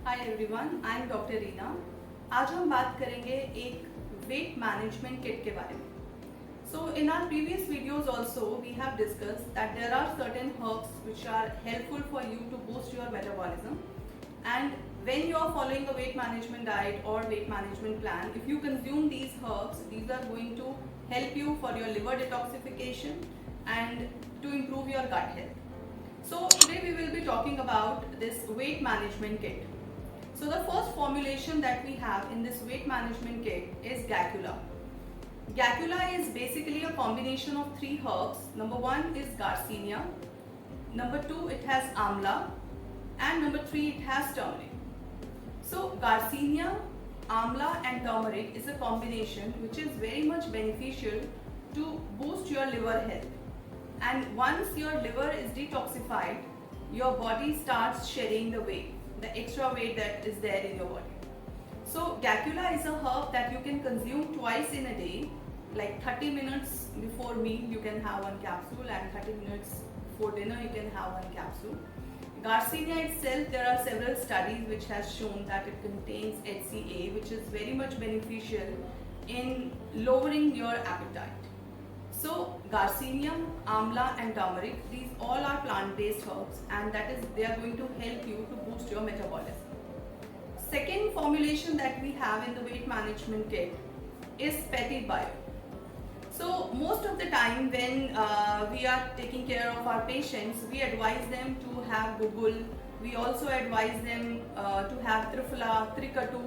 Hi everyone, I am doctor Reena. आज हम बात करेंगे एक वेट मैनेजमेंट किट के बारे में। So in our previous videos also we have discussed that there are certain herbs which are helpful for you to boost your metabolism, and when you are following a weight management diet or weight management plan, if you consume these herbs, these are going to help you for your liver detoxification and to improve your gut health. So today we will be talking about this weight management kit. So the first formulation that we have in this weight management kit is Gacula. Gacula is basically a combination of three herbs. Number one is Garcinia, number two it has Amla, and number three it has turmeric. So Garcinia, Amla and turmeric is a combination which is very much beneficial to boost your liver health. And once your liver is detoxified, your body starts shedding the weight, the extra weight that is there in your body. So Gacula is a herb that you can consume twice in a day, like 30 minutes before meal you can have one capsule, and 30 minutes before dinner you can have one capsule. Garcinia itself, there are several studies which has shown that it contains HCA, which is very much beneficial in lowering your appetite. So Garcinia, Amla and turmeric, these all are plant-based herbs, and that is, they are going to help you to boost your metabolism. Second formulation that we have in the weight management kit is Petit Bio. So most of the time when we are taking care of our patients, we advise them to have Gugul. We also advise them to have Triphala, Trikatu.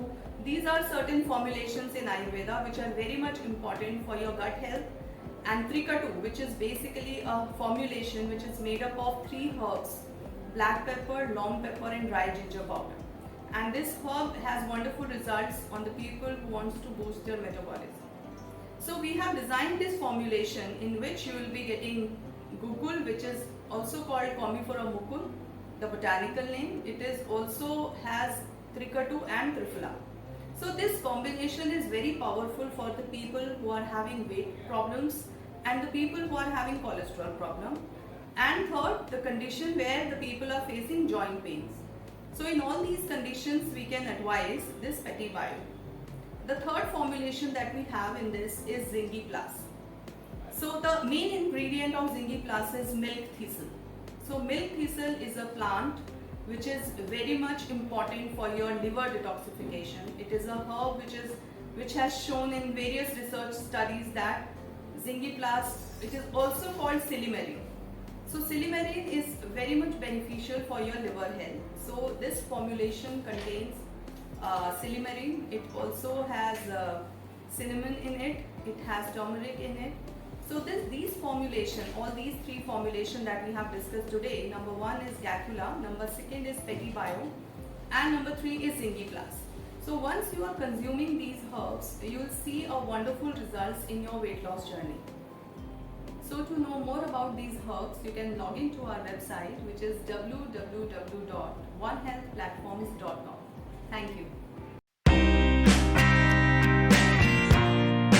These are certain formulations in Ayurveda which are very much important for your gut health. And Trikatu, which is basically a formulation which is made up of three herbs: black pepper, long pepper and dry ginger powder. And this herb has wonderful results on the people who wants to boost their metabolism. So we have designed this formulation in which you will be getting Gugul, which is also called Commiphora mucul, the botanical name. It is also has Trikatu and Triphala. So this combination is very powerful for the people who are having weight problems and the people who are having cholesterol problem. And third, the condition where the people are facing joint pains. So in all these conditions we can advise this Petit Bio. The third formulation that we have in this is Zingi Plus. So the main ingredient of Zingi Plus is milk thistle. So milk thistle is a plant which is very much important for your liver detoxification. It is a herb which has shown in various research studies that Zingi Plus, it is also called Silymarin. So Silymarin is very much beneficial for your liver health. So this formulation contains Silymarin. It also has cinnamon in it. It has turmeric in it. So these formulation, all these three formulation that we have discussed today, number one is Gacula, number second is Petit Bio, and number three is Zingi Plus. So once you are consuming these herbs, you will see a wonderful results in your weight loss journey. So to know more about these herbs, you can log into our website, which is www.onehealthplatforms.com. Thank you.